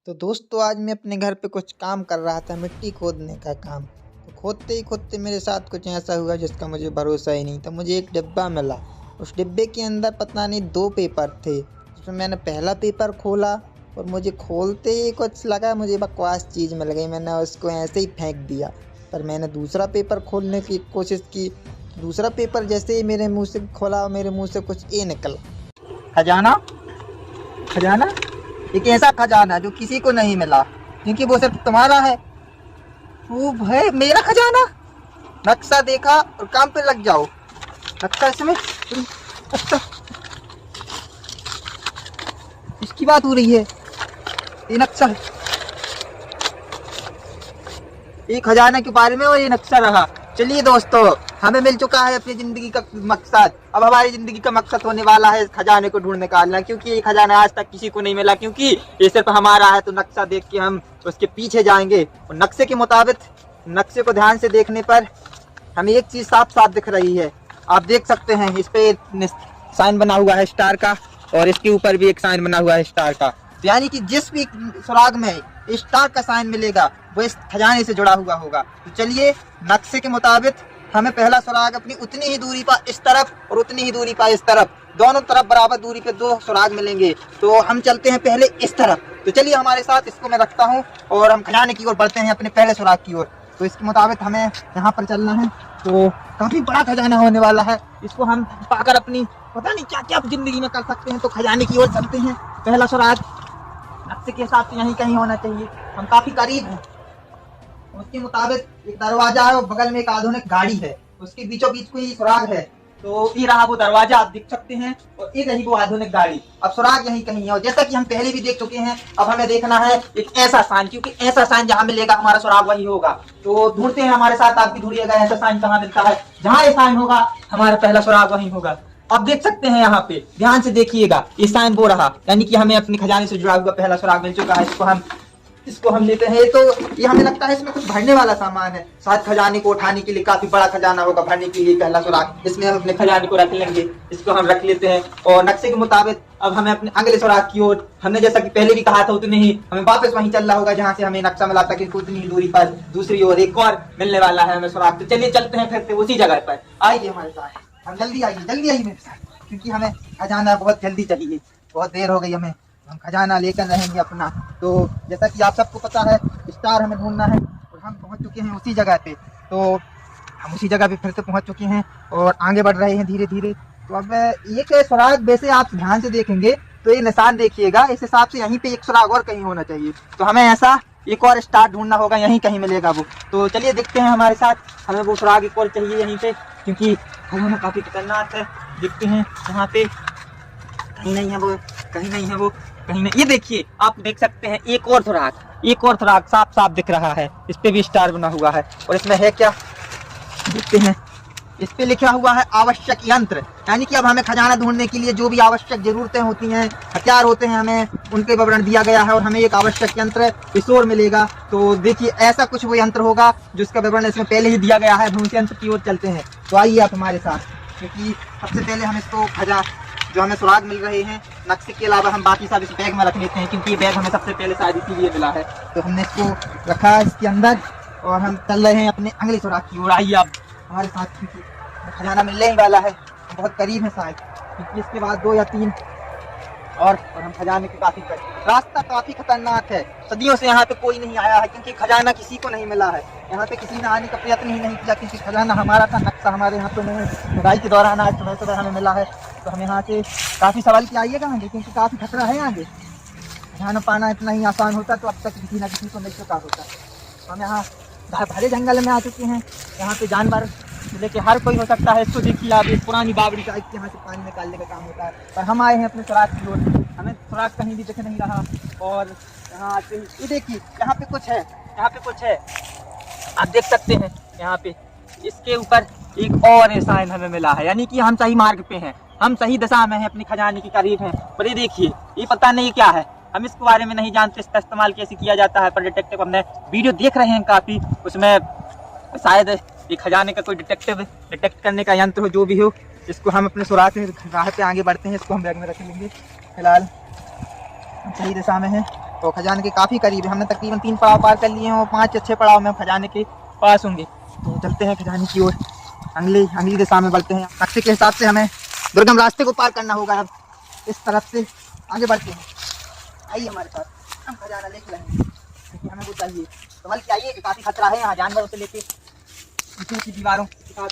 तो दोस्तों आज मैं अपने घर पे कुछ काम कर रहा था, मिट्टी खोदने का काम। तो खोदते ही खोदते मेरे साथ कुछ ऐसा हुआ जिसका मुझे भरोसा ही नहीं था। मुझे एक डिब्बा मिला, उस डिब्बे के अंदर पता नहीं 2 पेपर थे। जिसमें मैंने पहला पेपर खोला और मुझे खोलते ही कुछ लगा, मुझे बकवास चीज़ मिल गई। मैंने उसको ऐसे ही फेंक दिया। पर मैंने दूसरा पेपर खोलने की कोशिश की। दूसरा पेपर जैसे ही मेरे मुँह से खोला, मेरे मुँह से कुछ ये निकला, खजाना। खजाना, एक ऐसा खजाना जो किसी को नहीं मिला, क्योंकि वो सिर्फ तुम्हारा है। वो है मेरा खजाना। नक्शा देखा और काम पे लग जाओ। नक्शा इसमें, अच्छा इसकी बात हो रही है। ये नक्शा है, ये खजाना के बारे में और ये नक्शा रहा। चलिए दोस्तों, हमें मिल चुका है अपनी जिंदगी का मकसद। अब हमारी जिंदगी का मकसद होने वाला है इस खजाने को ढूंढ निकालना, क्योंकि ये खजाना आज तक किसी को नहीं मिला, क्योंकि ये सिर्फ हमारा है। तो नक्शा देख के हम उसके पीछे जाएंगे और नक्शे के मुताबिक, नक्शे को ध्यान से देखने पर हमें एक चीज साफ साफ दिख रही है। आप देख सकते हैं इस पे साइन बना हुआ है स्टार का, और इसके ऊपर भी एक साइन बना हुआ है स्टार का। यानी कि जिस भी सुराग में स्टार का साइन मिलेगा वो इस खजाने से जुड़ा हुआ होगा। तो चलिए, नक्शे के मुताबिक हमें पहला सुराग अपनी उतनी ही दूरी पर इस तरफ और उतनी ही दूरी पर इस तरफ, दोनों तरफ बराबर दूरी पे 2 सुराग मिलेंगे। तो हम चलते हैं पहले इस तरफ। तो चलिए हमारे साथ, इसको मैं रखता हूँ और हम खजाने की ओर बढ़ते हैं, अपने पहले सुराग की ओर। तो इसके मुताबिक हमें यहाँ पर चलना है। तो काफी बड़ा खजाना होने वाला है, इसको हम पाकर अपनी पता नहीं क्या क्या जिंदगी में कर सकते हैं। तो खजाने की ओर चलते हैं। पहला सुराग नक्शे के हिसाब से यहीं कहीं होना चाहिए, हम काफी करीब हैं। उसके मुताबिक एक दरवाजा है और बगल में एक आधुनिक गाड़ी है, उसके बीचों बीच कोई सुराग है। तो ये रहा वो दरवाजा, आप देख सकते हैं, और ये रही वो आधुनिक गाड़ी। अब सुराग यहीं कहीं है, और जैसा कि हम पहले भी देख चुके हैं, अब हमें देखना है एक ऐसा साइन, क्योंकि ऐसा साइन जहां मिलेगा हमारा सुराग वही होगा। तो ढूंढते हैं, हमारे साथ आप भी ढूंढिएगा ऐसा साइन कहाँ मिलता है। जहां ये साइन होगा हमारा पहला सुराग वही होगा। आप देख सकते हैं यहाँ पे, ध्यान से देखिएगा, ये साइन वो रहा, यानी कि हमें अपने खजाने से जुड़ा हुआ पहला सुराग मिल चुका है। इसको हम लेते हैं। तो ये हमें लगता है इसमें कुछ भरने वाला सामान है, शायद खजाने को उठाने के लिए काफी बड़ा खजाना होगा, भरने के लिए पहला सुराग। इसमें हम अपने खजाने को रख लेंगे, इसको हम रख लेते हैं। और नक्शे के मुताबिक अब हमें अपने अगले सुराग की ओर, हमने जैसा कि पहले भी कहा था उतने ही हमें वापस वहीं चलना होगा जहाँ से हमें नक्शा मिला था, क्योंकि उतनी ही दूरी पर दूसरी ओर एक और मिलने वाला है हमें सुराग। तो चलिए चलते हैं फिर से उसी जगह पर। आइए हमारे साथ, हम जल्दी आइए मेरे साथ, क्योंकि हमें खजाना बहुत जल्दी चाहिए, बहुत देर हो गई हमें। हम खजाना लेकर रहेंगे अपना। तो जैसा कि आप सबको पता है, स्टार हमें ढूंढना है और हम पहुंच चुके हैं उसी जगह पे। तो हम उसी जगह पे फिर से पहुंच चुके हैं और आगे बढ़ रहे हैं धीरे धीरे। तो अब ये सुराग, वैसे आप ध्यान से देखेंगे तो ये निशान देखिएगा, इस हिसाब से यहीं पे एक सुराग और कहीं होना चाहिए। तो हमें ऐसा एक और स्टार ढूंढना होगा, यहीं कहीं मिलेगा वो। तो चलिए देखते हैं हमारे साथ, हमें वो सुराग एक और चाहिए यहीं पे, क्योंकि खजाना काफी खतरनाक है। देखते हैं यहाँ पे, कहीं नहीं है वो, कहीं नहीं है वो, कहीं नहीं। ये देखिए, आप देख सकते हैं एक और सुराग साफ साफ दिख रहा है, इस पे भी स्टार बना हुआ है। और इसमें है क्या, देखते हैं। इस पे लिखा हुआ है आवश्यक यंत्र, यानी कि अब हमें खजाना ढूंढने के लिए जो भी आवश्यक जरूरतें होती हैं, हथियार होते हैं, हमें उनके विवरण दिया गया है। और हमें एक आवश्यक यंत्र इस ओर मिलेगा। तो देखिए, ऐसा कुछ वो यंत्र होगा जिसका विवरण इसमें पहले ही दिया गया है। हम उस यंत्र की ओर चलते हैं। तो आइए आप हमारे साथ, क्योंकि सबसे पहले हम इसको जो हमें सुराग मिल रहे हैं, नक्शे के अलावा हम बाकी सब इस बैग में रख लेते हैं, क्योंकि ये बैग हमें सबसे पहले शायद इसीलिए मिला है। तो हमने इसको रखा है इसके अंदर और हम चल रहे हैं अपने अगले सुराग की ओर। आइए आप हमारे साथ, क्योंकि खजाना मिलने ही वाला है, बहुत करीब है शायद, क्योंकि इसके बाद 2 या 3 और हम खजाने के काफी करीब। रास्ता काफी खतरनाक है, सदियों से यहाँ पे कोई नहीं आया है, क्योंकि खजाना किसी को नहीं मिला है। यहाँ पे किसी ने आने का प्रयत्न ही नहीं किया, क्योंकि खजाना हमारा था, नक्शा हमारे यहाँ पे नहीं। खुदाई के दौरान आज सुबह सुबह हमें मिला है। तो हम यहाँ से काफी सवाल किया आइएगा आगे, क्योंकि काफी खतरा है आगे। खजाना पाना इतना ही आसान होता तो अब तक किसी न किसी को मिल चुका होता। हम यहाँ भरे जंगल में आ चुके हैं, यहाँ पे जानवर लेके हर कोई हो सकता है। इसको देखिए आप, इस पुरानी बावड़ी का यहाँ से पानी निकालने का काम होता है। पर हम आए हैं अपने सुराग की ओर, हमें सुराग कहीं भी दिख नहीं रहा। और यहाँ से ये देखिए, यहाँ पे कुछ है, आप देख सकते हैं। यहाँ पे इसके ऊपर एक और साइन हमें मिला है, यानी कि हम सही मार्ग पे हैं, हम सही दिशा में हैं, अपनी खजाने के करीब हैं। पर ये देखिए, ये पता नहीं क्या है, हम इसके बारे में नहीं जानते, इसका इस्तेमाल कैसे किया जाता है। पर डिटेक्टिव हमने वीडियो देख रहे हैं काफी, उसमें शायद ये खजाने का कोई डिटेक्ट करने का यंत्र हो, जो भी हो, जिसको हम अपने सुराग से राह पे आगे बढ़ते हैं। इसको हम बैग में रख लेंगे। फिलहाल सही दिशा में है, और खजाने के काफ़ी करीब है। हमने तकरीबन 3 पड़ाव पार कर लिए हैं और 5 अच्छे पड़ाव में खजाने के पास होंगे। तो चलते हैं खजाने की ओर, अगली दिशा में बढ़ते हैं। नक्शे के हिसाब से हमें दुर्गम रास्ते को पार करना होगा। अब इस तरफ से आगे बढ़ते हैं। आइए हमारे साथ, हम खजाना लेके रहेंगे क्योंकि हमें वो चाहिए। तो बल्कि आइए कि काफ़ी खतरा है यहाँ, जानवरों से लेके ऊँची ऊँची दीवारों के साथ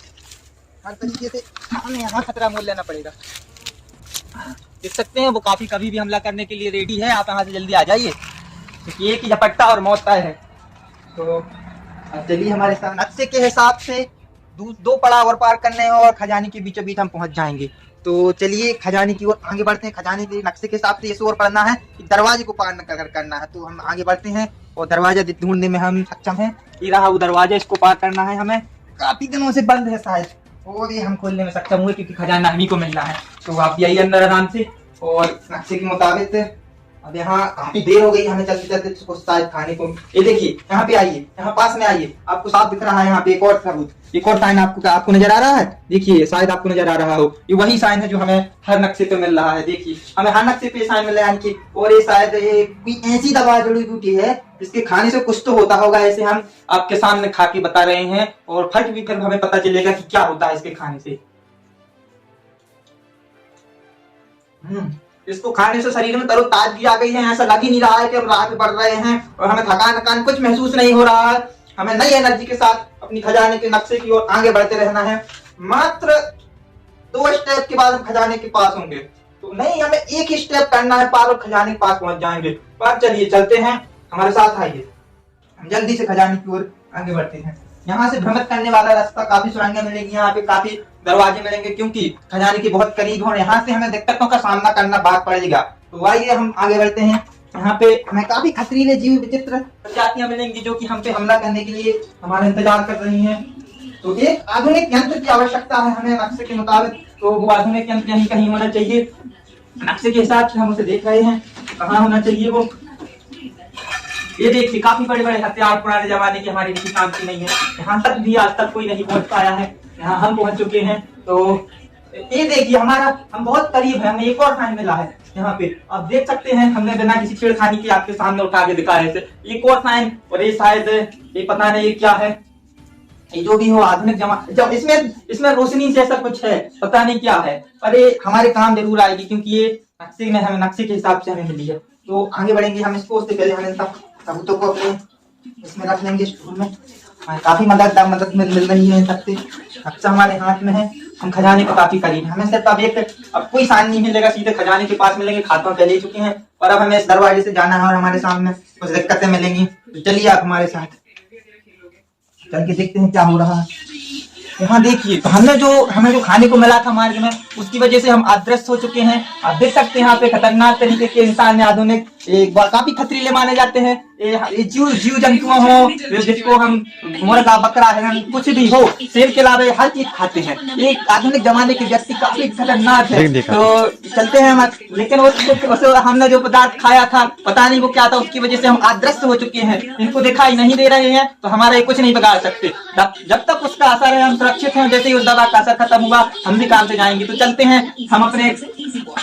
हर तरीके से हमें यहाँ खतरा मोल लेना पड़ेगा। देख सकते हैं वो काफ़ी कभी भी हमला करने के लिए रेडी है। आप यहाँ से जल्दी आ जाइए क्योंकि एक ही झपट्टा और मौत तय है। तो अब चलिए हमारे साथ, नक्शे के हिसाब से 2 पड़ाव और पार करने हैं और खजाने के बीचों बीच हम पहुँच जाएंगे। तो चलिए खजाने की ओर आगे बढ़ते हैं। खजाने के नक्शे के हिसाब से ये और पढ़ना है कि दरवाजे को पार करना है। तो हम आगे बढ़ते हैं और दरवाजा ढूंढने में हम सक्षम हैं। ये रहा वो दरवाजा, इसको पार करना है हमें। काफी दिनों से बंद है शायद, और ये हम खोलने में सक्षम हुए क्योंकि खजाना हमी को मिलना है। तो आप भी आइए अंदर आराम से। और नक्शे के मुताबिक अब यहाँ काफी देर हो गई हमें चलते चलते कुछ शायद खाने को। ये देखिए यहाँ पे आइए, यहाँ पास में आइए, आपको साफ दिख रहा है यहाँ पे एक और सबूत, एक और साइन आपको नजर आ रहा है। देखिए शायद आपको नजर आ रहा हो, ये वही साइन है जो हमें हर नक्शे पे मिल रहा है। देखिए हमें हर नक्शे पे साइन मिल रहा है यानी कि। और ये शायद ये ऐसी दवा जड़ी बूटी है जिसके खाने से कुछ तो होता होगा। ऐसे हम आपके सामने खा के बता रहे हैं और फर्क भी फिर हमें पता चलेगा कि क्या होता है इसके खाने से। इसको खाने से शरीर में तरोताजगी आ गई है। ऐसा लग ही नहीं रहा है कि हम राह पे बढ़ रहे हैं और हमें थकान कुछ महसूस नहीं हो रहा है। हमें नई एनर्जी के साथ अपनी खजाने के नक्शे की ओर आगे बढ़ते रहना है। मात्र 2 स्टेप के बाद हम खजाने के पास होंगे। तो नहीं, हमें एक ही स्टेप करना है पार और खजाने के पास पहुंच जाएंगे। पर चलिए चलते हैं, हमारे साथ आइए। हम जल्दी से खजाने की ओर आगे बढ़ते हैं। यहाँ से भ्रमित करने वाला रास्ता, काफी सुरंगें मिलेंगी, यहाँ पे काफी दरवाजे मिलेंगे क्योंकि खजाने के बहुत करीब हो। यहाँ से हमें दिक्कतों का सामना करना भाग पड़ेगा। तो आइए हम आगे बढ़ते हैं। यहाँ पे हमें काफी खतरीले जीव विचित्र प्रजातियां मिलेंगी जो कि हम पे हमला करने के लिए हमारा इंतजार कर रही हैं। तो एक आधुनिक यंत्र की आवश्यकता है हमें नक्शे के मुताबिक। तो वो आधुनिक यंत्र यहीं कहीं होना चाहिए। नक्शे के हिसाब से हम उसे देख रहे हैं, कहाँ होना चाहिए वो। ये देखिए काफी बड़े बड़े हथियार पुराने जमाने की, हमारी किसी काम की नहीं है। यहाँ तक भी आज तक कोई नहीं पहुंच पाया है, यहाँ हम पहुंच चुके हैं। तो ये देखिए हम बहुत करीब है, हमें एक और साइन मिला है यहाँ पे। आप देख सकते हैं, हमने बिना किसी छेड़खानी के आपके सामने उठा के दिखाया है एक और साइन। और ये शायद ये पता नहीं ये क्या है, ये जो भी हो आधुनिक जब इसमें रोशनी जैसा कुछ है, पता नहीं क्या है, पर ये हमारे काम जरूर आएगी क्योंकि ये नक्शे के हिसाब से हमें मिली है। तो आगे बढ़ेंगे हम इसको, उससे पहले हमें सबूतों को अपने इसमें रख लेंगे स्टूल में। काफी मदद मिल रही है सबसे। नक्शा हमारे हाथ में है, हम खजाने के काफी करीब हैं। हमें सिर्फ अब कोई साइन नहीं मिलेगा, सीधे खजाने के पास मिलेंगे। खातों पहले ही चुके हैं और अब हमें इस दरवाजे से जाना है और हमारे सामने कुछ दिक्कतें मिलेंगी। तो चलिए आप हमारे साथ चल के देखते हैं क्या हो रहा है। यहाँ देखिए, तो हमें जो खाने को मिला था मार्ग में, उसकी वजह से हम अदृश्य हो चुके हैं। आप देख सकते हैं यहाँ पे खतरनाक तरीके के इंसान आधुनिक काफी खतरीले माने जाते हैं। ये जीव जंतुओं हो, जिसको हम मुर्गा बकरा है, कुछ भी हो, शेर के अलावा हर चीज खाते हैं। एक आधुनिक जमाने के व्यक्ति काफी खतरनाक है। तो चलते हैं हम, लेकिन हमने जो पदार्थ खाया था पता नहीं वो क्या था, उसकी वजह से हम अदृश्य हो चुके हैं। इनको दिखाई नहीं दे रहे हैं तो हमारा ये कुछ नहीं बिगाड़ सकते। जब तक उसका असर है हम सुरक्षित हैं। जैसे ही उस दवा का असर खत्म हुआ हम भी काम से जाएंगे। तो चलते हैं हम अपने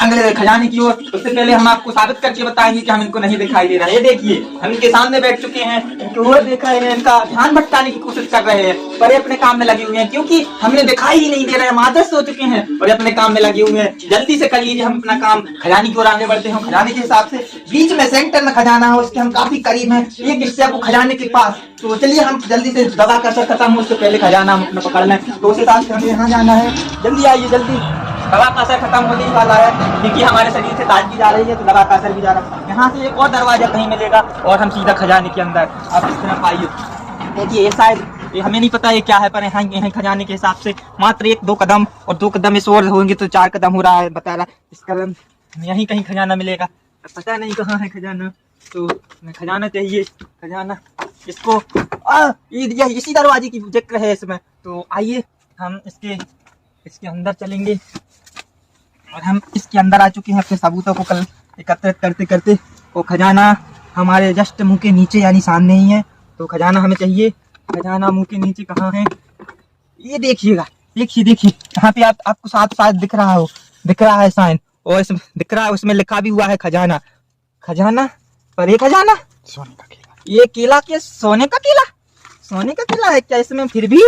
अगले खजाने की ओर। उससे पहले हम आपको साबित करके बताएंगे कि हम इनको नहीं दिखाई दे रहा है। ये देखिए हम इनके सामने बैठ चुके हैं, इनको और देख रहे हैं, इनका ध्यान भटकाने की कोशिश कर रहे हैं, पर ये अपने काम में लगे हुए हैं क्योंकि हमने दिखाई ही नहीं दे रहे हैं। हम आदर्श हो चुके हैं और अपने काम में लगे हुए हैं। जल्दी से कर लीजिए, हम अपना काम खजाने की ओर आगे बढ़ते हैं। खजाने के हिसाब से बीच में सेंटर में खजाना है, उसके हम काफी करीब हैं, एक हिस्से को खजाने के पास। तो चलिए हम जल्दी से दवा का असर खत्म हो उससे पहले खजाना हम अपना पकड़ लें। तो उस हिसाब से हमें यहाँ जाना है। जल्दी आइए, जल्दी। दवा का असर खत्म होने ही वाला है क्योंकि हमारे शरीर से ताजगी जा रही है, तो दवा का असर भी जा रहा है। यहाँ से एक और दरवाजा कहीं मिलेगा और हम सीधा खजाने के अंदर। आप इस तरफ आइए। देखिए ये शायद, ये हमें नहीं पता ये क्या है, पर यहाँ खजाने के हिसाब से मात्र 1-2 कदम और 2 कदम इस ओर होंगे तो 4 कदम हो रहा है, बता रहा है। इस कदम यहीं कहीं खजाना मिलेगा, पता नहीं कहाँ है खजाना। तो खजाना चाहिए, खजाना इसको इसी दरवाजे की जिक्र है इसमें। तो आइए हम इसके अंदर चलेंगे और हम इसके अंदर आ चुके हैं अपने सबूतों को कल एकत्रित करते करते। वो खजाना हमारे जस्ट मुंह के नीचे यानी सामने ही है। तो खजाना हमें चाहिए। खजाना मुंह के नीचे कहाँ है, ये देखिएगा, देखिए यहाँ पे आपको साथ दिख रहा है साइन, और इसमें दिख रहा है, उसमें लिखा भी हुआ है खजाना। खजाना पर ये खजाना सोने का केला, ये केला के सोने का केला, सोने का केला है क्या इसमें? फिर भी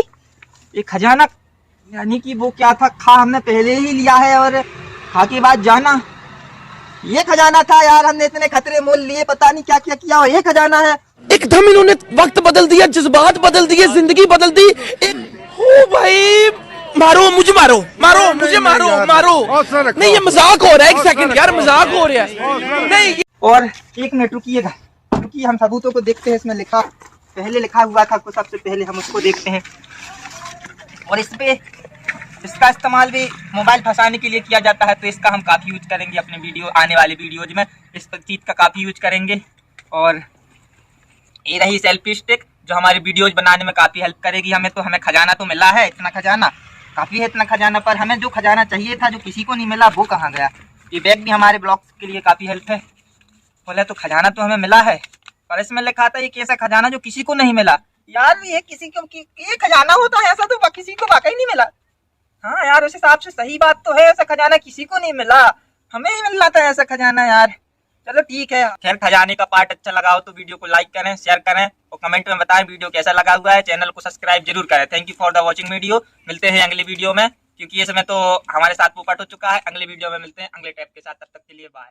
ये खजाना यानी कि वो क्या था, खा हमने पहले ही लिया है और खा के बाद जाना। ये खजाना था यार, हमने इतने खतरे मोल लिए, पता नहीं क्या क्या किया, और ये खजाना है। एकदम इन्होंने वक्त बदल दिया, जज्बात बदल दिए, जिंदगी बदल दी। ओ भाई मारो मुझे, मारो मारो मुझे, मारो मारो। नहीं ये मजाक हो रहा है, एक सेकंड यार, मजाक हो रहा है। नहीं और एक मिनट रुकिएगा, रुकिए, हम सबूतों को देखते हैं। इसमें लिखा, पहले लिखा हुआ था कुछ, सबसे पहले हम उसको देखते हैं। और इस पे इसका इस्तेमाल भी मोबाइल फंसाने के लिए किया जाता है, तो इसका हम काफ़ी यूज करेंगे अपने वीडियो, आने वाले वीडियोज में इस चीज़ का काफ़ी यूज करेंगे। और ये रही सेल्फी स्टिक, जो हमारी वीडियोज बनाने में काफ़ी हेल्प करेगी हमें। तो हमें खजाना तो मिला है, इतना खजाना काफ़ी है, इतना खजाना, पर हमें जो खजाना चाहिए था, जो किसी को नहीं मिला, वो कहाँ गया? ये बैग भी हमारे ब्लॉग्स के लिए काफ़ी हेल्प है। बोले तो खजाना तो हमें मिला है, पर इसमें लिखा था ये कैसा खजाना जो किसी को नहीं मिला। यार ये किसी को, ये खजाना होता है ऐसा तो किसी को वाकई नहीं मिला। हाँ यार, उस हिसाब से सही बात तो है, ऐसा खजाना किसी को नहीं मिला, हमें ही मिल रहा था ऐसा खजाना यार। चलो ठीक है, खैर खजाने का पार्ट अच्छा लगा हो तो वीडियो को लाइक करें, शेयर करें और कमेंट में बताएं वीडियो कैसा लगा हुआ है। चैनल को सब्सक्राइब जरूर करें। Thank you for the watching video. मिलते हैं अगले वीडियो में, क्योंकि ये समय तो हमारे साथ पोपट हो चुका है। अगले वीडियो में मिलते हैं अगले टैप के साथ, तब तक के लिए बाय।